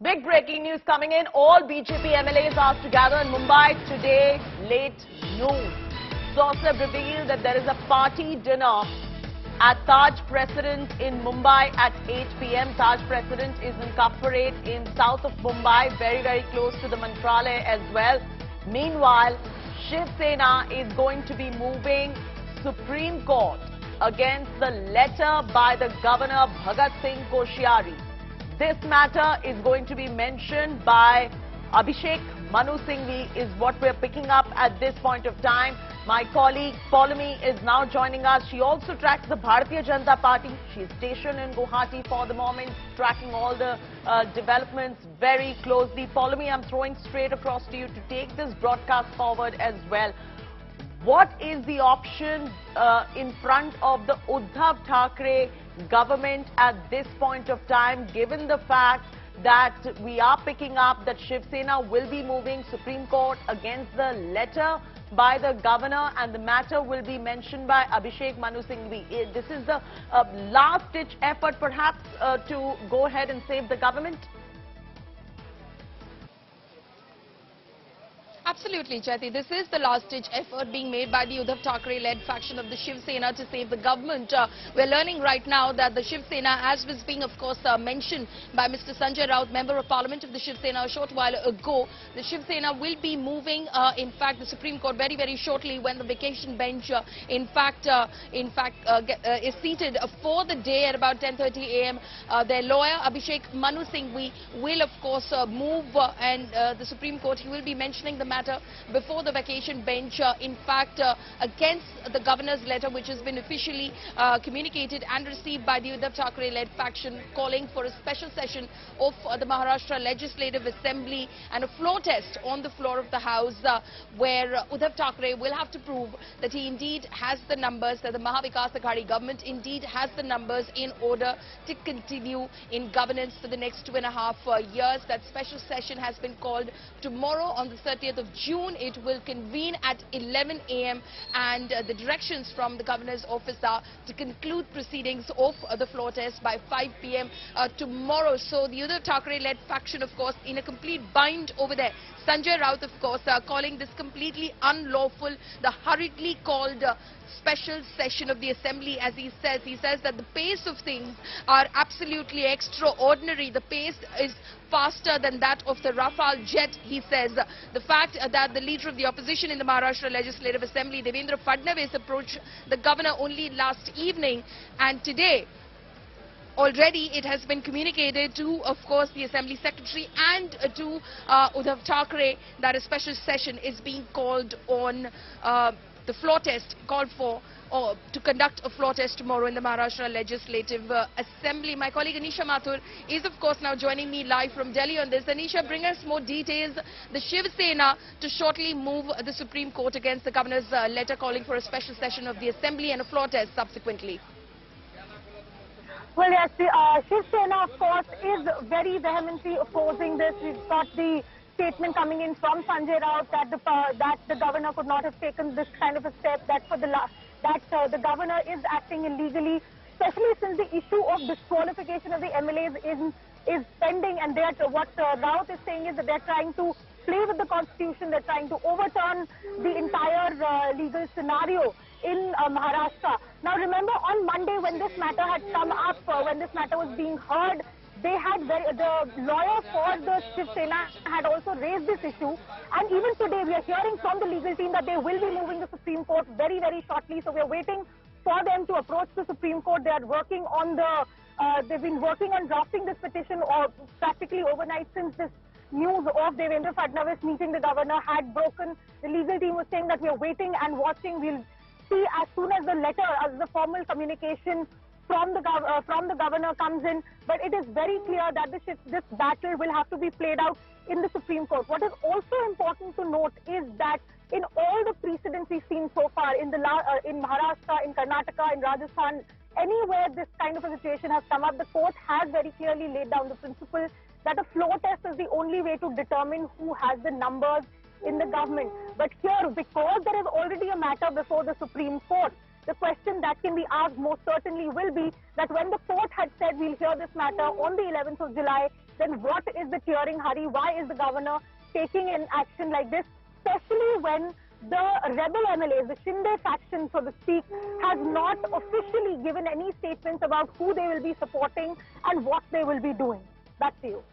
Big breaking news coming in. All BJP MLAs are together in Mumbai today, late noon. Sources have revealed that there is a party dinner at Taj Precedent in Mumbai at 8 p.m. Taj Precedent is in Cup Parade in south of Mumbai, very close to the Mantralaya as well. Meanwhile, Shiv Sena is going to be moving Supreme Court against the letter by the Governor Bhagat Singh Koshyari. This matter is going to be mentioned by Abhishek Manu Singhvi is what we're picking up at this point of time. My colleague Polumi is now joining us. She also tracks the Bharatiya Janata Party. She is stationed in Guwahati for the moment, tracking all the developments very closely. Polumi, I'm throwing straight across to you to take this broadcast forward as well. What is the option in front of the Uddhav Thackeray government at this point of time, given the fact that we are picking up that Shiv Sena will be moving Supreme Court against the letter by the governor, and the matter will be mentioned by Abhishek Manu Singhvi. This is the last-ditch effort perhaps to go ahead and save the government? Absolutely, Chaiti. This is the last-ditch effort being made by the Uddhav Thackeray-led faction of the Shiv Sena to save the government. We're learning right now that the Shiv Sena, as was being, of course, mentioned by Mr. Sanjay Raut, Member of Parliament of the Shiv Sena, a short while ago, the Shiv Sena will be moving, in fact, the Supreme Court very shortly when the vacation bench, is seated for the day at about 10:30 a.m. Their lawyer, Abhishek Manu Singhvi, will, of course, move and the Supreme Court. He will be mentioning the matter before the vacation bench, against the governor's letter, which has been officially communicated and received by the Uddhav Thackeray-led faction, calling for a special session of the Maharashtra Legislative Assembly and a floor test on the floor of the House, where Uddhav Thackeray will have to prove that he indeed has the numbers, that the Maha Vikas Aghadi government indeed has the numbers in order to continue in governance for the next 2.5 years. That special session has been called tomorrow on the 30th of June. It will convene at 11 a.m. and the directions from the governor's office are to conclude proceedings of the floor test by 5 p.m. Tomorrow. So the Uddhav Thackeray-led faction, of course, in a complete bind over there. Sanjay Raut, of course, calling this completely unlawful, the hurriedly called special session of the assembly, as he says. He says that the pace of things are absolutely extraordinary. The pace is faster than that of the Rafale jet, he says. The fact that the leader of the opposition in the Maharashtra Legislative Assembly, Devendra Fadnavis, approached the governor only last evening, and today already it has been communicated to, of course, the Assembly Secretary and to Uddhav Thackeray that a special session is being called on the floor test, called for or to conduct a floor test tomorrow in the Maharashtra Legislative Assembly. My colleague Anisha Mathur is, of course, now joining me live from Delhi on this. Anisha, bring us more details. The Shiv Sena to shortly move the Supreme Court against the governor's letter calling for a special session of the Assembly and a floor test subsequently. Well, yes, Shiv Sena, of course, is very vehemently opposing this. We've got the statement coming in from Sanjay Raut that the governor could not have taken this kind of a step, that the governor is acting illegally, especially since the issue of disqualification of the MLAs is pending, and what Raut is saying is that they're trying to play with the constitution, they're trying to overturn the entire legal scenario in Maharashtra. Now remember, on Monday when this matter had come up, when this matter was being heard, the lawyer for the Shiv Sena had also raised this issue, and even today we are hearing from the legal team that they will be moving the Supreme Court very shortly. So we are waiting for them to approach the Supreme Court. They are working on they've been working on drafting this petition practically overnight since this news of Devendra Fadnavis meeting the governor had broken. The legal team was saying that we are waiting and watching. We'll see as soon as the letter, as the formal communication from the governor comes in, but it is very clear that this battle will have to be played out in the Supreme Court. What is also important to note is that in all the precedents we've seen so far in Maharashtra, in Karnataka, in Rajasthan, anywhere this kind of a situation has come up, the court has very clearly laid down the principle that a floor test is the only way to determine who has the numbers in the government. But here, because there is already a matter before the Supreme Court, The question that can be asked most certainly will be that when the court had said we'll hear this matter on the 11th of July, then what is the tearing hurry? Why is the governor taking an action like this, especially when the rebel MLAs, the Shinde faction, so to speak, has not officially given any statements about who they will be supporting and what they will be doing. Back to you.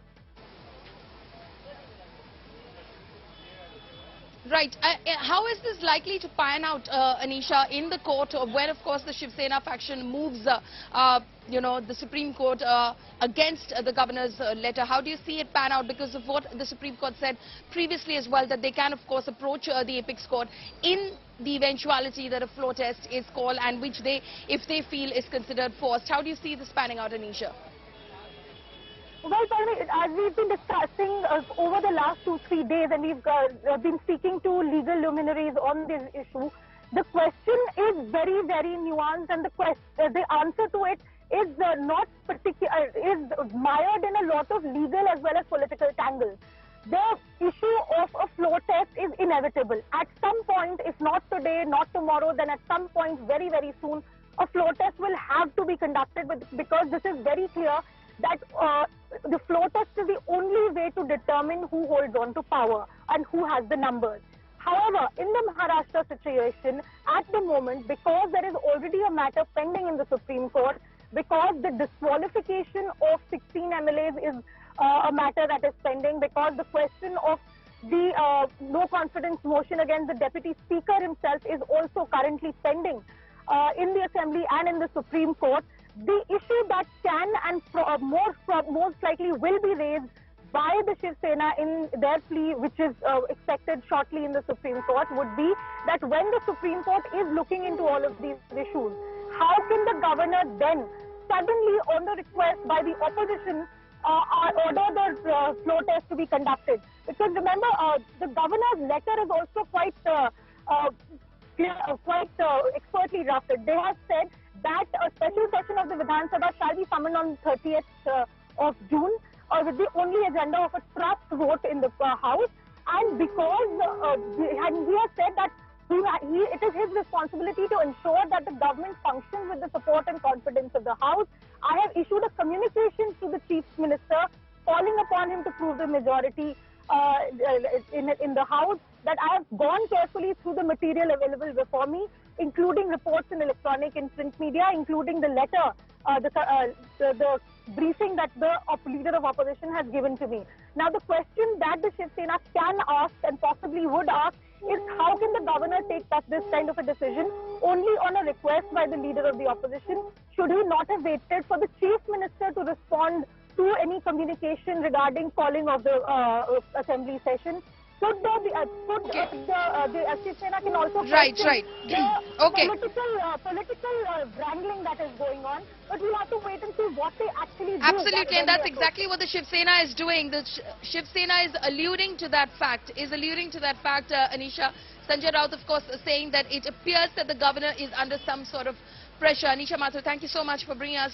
Right. How is this likely to pan out, Anisha, in the court when, of course, the Shiv Sena faction moves, the Supreme Court against the governor's letter? How do you see it pan out? Because of what the Supreme Court said previously as well, that they can, of course, approach the apex court in the eventuality that a floor test is called and which they, if they feel, is considered forced. How do you see this panning out, Anisha? Well, as we've been discussing over the last 2-3 days, and we've been speaking to legal luminaries on this issue, the question is very, very nuanced, and the answer to it is not particular, is mired in a lot of legal as well as political tangles. The issue of a floor test is inevitable. At some point, if not today, not tomorrow, then at some point very, very soon, a floor test will have to be conducted because this is very clear that the floor test is the only way to determine who holds on to power and who has the numbers. However, in the Maharashtra situation, at the moment, because there is already a matter pending in the Supreme Court, because the disqualification of 16 MLAs is a matter that is pending, because the question of the no confidence motion against the Deputy Speaker himself is also currently pending in the Assembly and in the Supreme Court, the issue that can and most likely will be raised by the Shiv Sena in their plea, which is expected shortly in the Supreme Court, would be that when the Supreme Court is looking into all of these issues, how can the governor then suddenly, on the request by the opposition, order the floor test to be conducted? Because remember, the governor's letter is also quite expertly drafted. They have said that a special session of the Vidhan Sabha shall be summoned on 30th of June with the only agenda of a trust vote in the House. And because he has said that it is his responsibility to ensure that the government functions with the support and confidence of the House, I have issued a communication to the Chief Minister calling upon him to prove the majority in the House, that I have gone carefully through the material available before me, including reports in electronic and print media, including the letter, the briefing that the leader of opposition has given to me. Now, the question that the Shiv Sena can ask and possibly would ask is how can the governor take this kind of a decision only on a request by the leader of the opposition? Should he not have waited for the Chief Minister to respond to any communication regarding calling of the assembly session? Could the Shiv Sena can also right. Okay. Political wrangling that is going on, but we'll have to wait and see what they actually do. Absolutely, and that's exactly what the Shiv Sena is doing. The Shiv Sena is alluding to that fact. Anisha, Sanjay Raut, of course, saying that it appears that the governor is under some sort of pressure. Anisha Mathur, thank you so much for bringing us